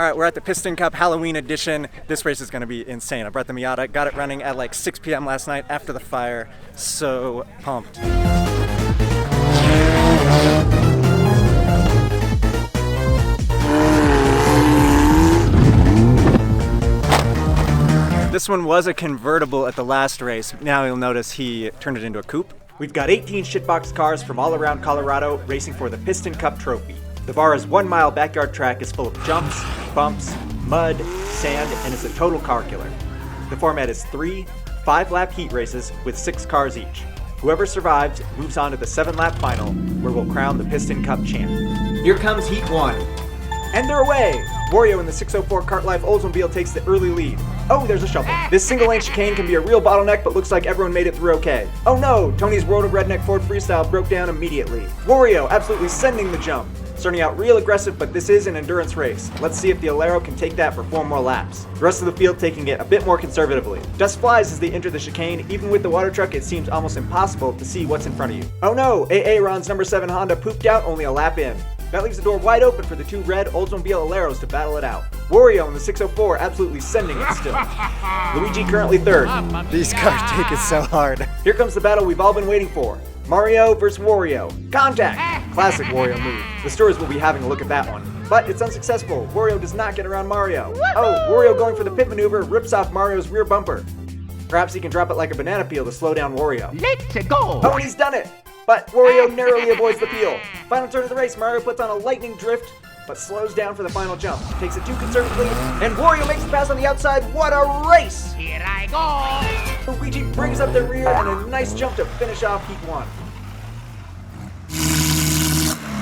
All right, we're at the Piston Cup Halloween edition. This race is going to be insane. I brought the Miata, got it running at like 6 p.m. last night after the fire. So pumped. This one was a convertible at the last race. Now you'll notice he turned it into a coupe. We've got 18 shitbox cars from all around Colorado racing for the Piston Cup trophy. The Varra's 1-mile backyard track is full of jumps, bumps, mud, sand, and is a total car killer. The format is 3 5-lap heat races with 6 cars each. Whoever survives moves on to the 7-lap final, where we'll crown the Piston Cup champ. Here comes Heat 1. And they're away! Wario in the 604 Kart Life Oldsmobile takes the early lead. Oh, there's a shuffle. This single-lane chicane can be a real bottleneck, but looks like everyone made it through okay. Oh no! Tony's World of Redneck Ford Freestyle broke down immediately. Wario absolutely sending the jump. Starting out real aggressive, but this is an endurance race. Let's see if the Alero can take that for 4 more laps. The rest of the field taking it a bit more conservatively. Dust flies as they enter the chicane. Even with the water truck, it seems almost impossible to see what's in front of you. Oh no! Aaron's number 7 Honda pooped out only a lap in. That leaves the door wide open for the 2 red Oldsmobile Aleros to battle it out. Wario in the 604 absolutely sending it still. Luigi currently 3rd. These cars take it so hard. Here comes the battle we've all been waiting for. Mario versus Wario. Contact! Classic Wario move. The stores will be having a look at that one. But it's unsuccessful. Wario does not get around Mario. Oh, Wario going for the pit maneuver rips off Mario's rear bumper. Perhaps he can drop it like a banana peel to slow down Wario. Let's go! Oh, and he's done it! But Wario narrowly avoids the peel. Final turn of the race, Mario puts on a lightning drift, but slows down for the final jump. Takes it too conservatively, and Wario makes the pass on the outside. What a race! Here I go! Luigi brings up the rear and a nice jump to finish off Heat 1.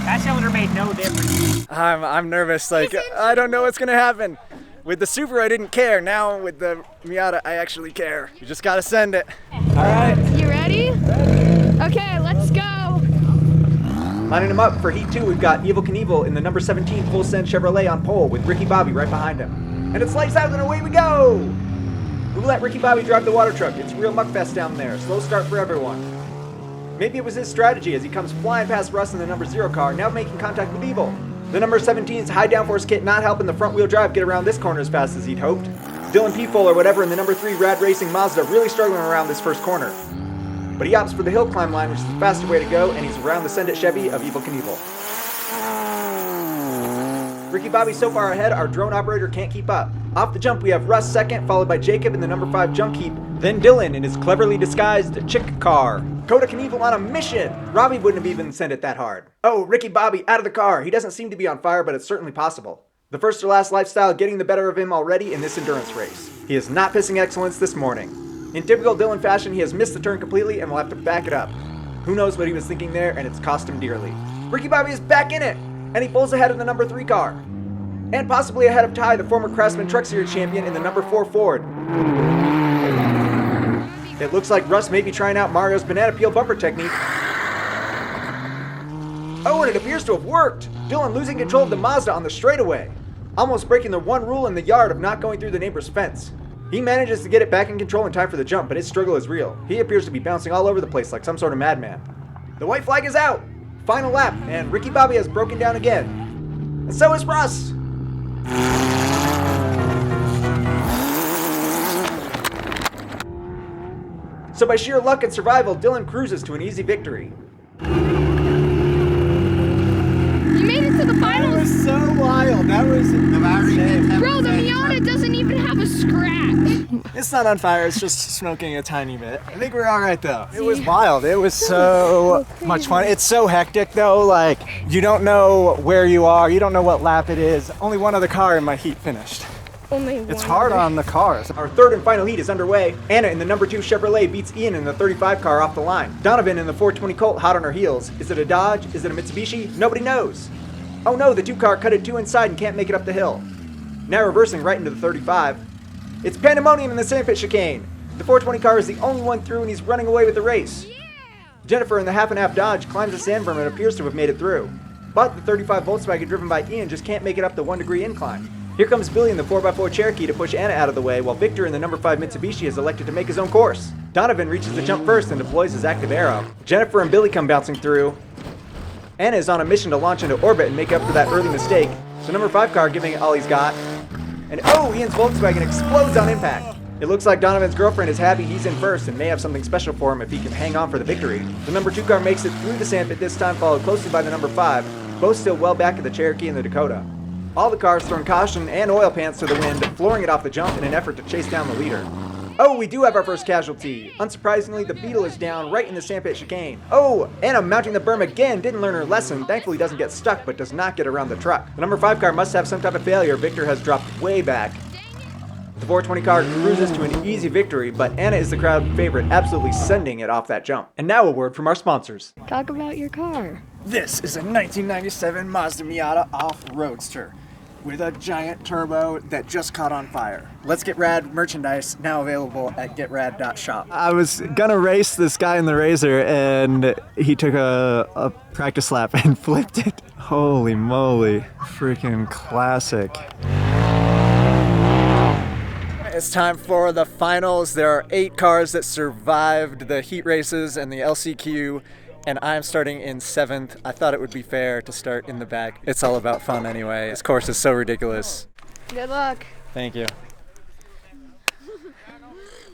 That cylinder made no difference. I'm nervous. Like, I don't know what's going to happen. With the Super, I didn't care. Now with the Miata, I actually care. You just got to send it. All right. You ready? Okay, let's go. Lining him up for Heat 2, we've got Knievel in the number 17 Full Send Chevrolet on pole with Ricky Bobby right behind him. And it's lights out and away we go! Who let Ricky Bobby drive the water truck? It's real muckfest down there. Slow start for everyone. Maybe it was his strategy as he comes flying past Russ in the number 0 car, now making contact with Evil. The number 17's high downforce kit not helping the front wheel drive get around this corner as fast as he'd hoped. Dylan Peeful or whatever in the number 3 Rad Racing Mazda really struggling around this first corner. But he opts for the hill climb line, which is the faster way to go, and he's around the Send It Chevy of Evil Knievel. Ricky Bobby so far ahead, our drone operator can't keep up. Off the jump, we have Russ second, followed by Jacob in the number 5 junk heap, then Dylan in his cleverly disguised chick car. Coda Knievel on a mission! Robbie wouldn't have even sent it that hard. Oh, Ricky Bobby out of the car. He doesn't seem to be on fire, but it's certainly possible. The first or last lifestyle getting the better of him already in this endurance race. He is not pissing excellence this morning. In typical Dylan fashion, he has missed the turn completely and will have to back it up. Who knows what he was thinking there, and it's cost him dearly. Ricky Bobby is back in it, and he pulls ahead of the number 3 car. And possibly ahead of Ty, the former Craftsman Truck Series champion in the number 4 Ford. It looks like Russ may be trying out Mario's banana peel bumper technique. Oh, and it appears to have worked! Dylan losing control of the Mazda on the straightaway. Almost breaking the one rule in the yard of not going through the neighbor's fence. He manages to get it back in control in time for the jump, but his struggle is real. He appears to be bouncing all over the place like some sort of madman. The white flag is out! Final lap, and Ricky Bobby has broken down again. And so is Russ! So by sheer luck and survival, Dylan cruises to an easy victory. You made it to the finals. That was so wild. That was insane. Bro, the Miata doesn't even have a scratch. It's not on fire. It's just smoking a tiny bit. I think we're all right though. It was wild. It was so much fun. It's so hectic though. Like you don't know where you are. You don't know what lap it is. Only one other car in my heat finished. Only one. It's hard on the cars. Our third and final heat is underway. Anna in the number 2 Chevrolet beats Ian in the 35 car off the line. Donovan in the 420 Colt hot on her heels. Is it a Dodge? Is it a Mitsubishi? Nobody knows. Oh no, the 2 car cut it 2 inside and can't make it up the hill. Now reversing right into the 35. It's pandemonium in the sandpit chicane. The 420 car is the only one through and he's running away with the race. Jennifer in the half and half Dodge climbs the sand berm and appears to have made it through. But the 35 Volkswagen driven by Ian just can't make it up the 1 degree incline. Here comes Billy in the 4x4 Cherokee to push Anna out of the way, while Victor in the number 5 Mitsubishi has elected to make his own course. Donovan reaches the jump first and deploys his active arrow. Jennifer and Billy come bouncing through. Anna is on a mission to launch into orbit and make up for that early mistake. So number 5 car giving it all he's got. And oh, Ian's Volkswagen explodes on impact. It looks like Donovan's girlfriend is happy he's in first and may have something special for him if he can hang on for the victory. The number 2 car makes it through the sandpit this time, followed closely by the number 5, both still well back of the Cherokee and the Dakota. All the cars throwing caution and oil pants to the wind, flooring it off the jump in an effort to chase down the leader. Oh, we do have our first casualty. Unsurprisingly, the Beetle is down right in the sandpit chicane. Oh, Anna mounting the berm again didn't learn her lesson. Thankfully doesn't get stuck, but does not get around the truck. The number 5 car must have some type of failure. Victor has dropped way back. The 420 car cruises to an easy victory, but Anna is the crowd favorite, absolutely sending it off that jump. And now a word from our sponsors. Talk about your car. This is a 1997 Mazda Miata off-roadster with a giant turbo that just caught on fire. Let's Get Rad merchandise now available at getrad.shop. I was gonna race this guy in the Razor and he took a practice lap and flipped it. Holy moly, freaking classic. It's time for the finals. There are 8 cars that survived the heat races and the LCQ, and I'm starting in 7th. I thought it would be fair to start in the back. It's all about fun anyway. This course is so ridiculous. Good luck. Thank you.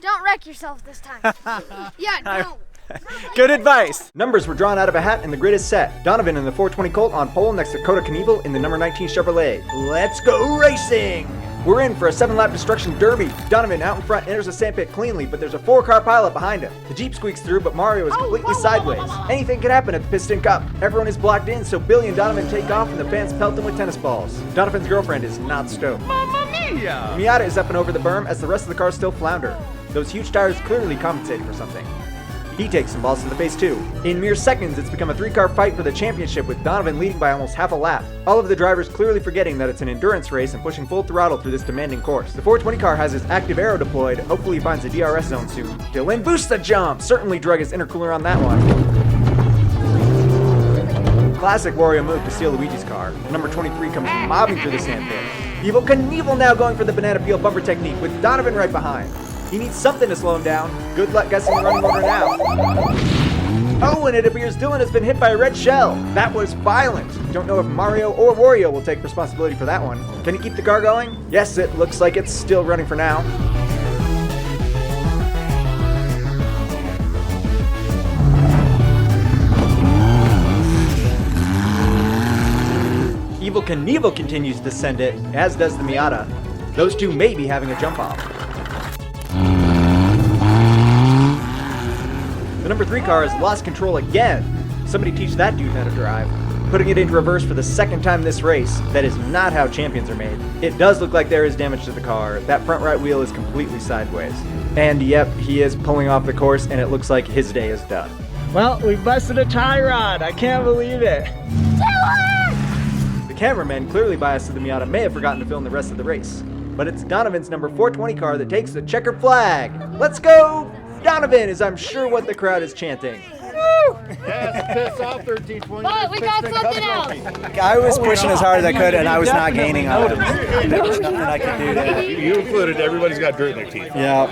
Don't wreck yourself this time. Yeah, don't. Good advice. Numbers were drawn out of a hat and the grid is set. Donovan in the 420 Colt on pole next to Knievel in the number 19 Chevrolet. Let's go racing! We're in for a 7-lap destruction derby. Donovan out in front enters the sandpit cleanly, but there's a 4-car pileup behind him. The Jeep squeaks through, but Mario is completely sideways. Anything could happen at the Piston Cup. Everyone is blocked in, so Billy and Donovan take off and the fans pelt them with tennis balls. Donovan's girlfriend is not stoked. Mamma mia! Miata is up and over the berm as the rest of the cars still flounder. Those huge tires clearly compensating for something. He takes some balls to the face too. In mere seconds, it's become a 3-car fight for the championship with Donovan leading by almost half a lap. All of the drivers clearly forgetting that it's an endurance race and pushing full throttle through this demanding course. The 420 car has his active aero deployed. Hopefully he finds a DRS zone soon. Dylan boosts the jump. Certainly drug his intercooler on that one. Classic Wario move to steal Luigi's car. Number 23 comes mobbing through the sandpit. Evil Knievel now going for the banana peel bumper technique with Donovan right behind. He needs something to slow him down. Good luck guessing the running order now. Oh, and it appears Dylan has been hit by a red shell. That was violent. Don't know if Mario or Wario will take responsibility for that one. Can he keep the car going? Yes, it looks like it's still running for now. Evil Knievel continues to send it, as does the Miata. Those two may be having a jump off. The number 3 car has lost control again. Somebody teach that dude how to drive. Putting it into reverse for the 2nd time this race. That is not how champions are made. It does look like there is damage to the car. That front right wheel is completely sideways. And yep, he is pulling off the course and it looks like his day is done. Well, we busted a tie rod. I can't believe it. The cameraman, clearly biased to the Miata, may have forgotten to film the rest of the race. But it's Donovan's number 420 car that takes the checkered flag. Let's go! Donovan is, I'm sure, what the crowd is chanting. Yes, piss off 1320. But we got something else. I was pushing as hard as I could and I was not gaining on him. There was nothing I could do to... You included, everybody's got dirt in their teeth. Yeah.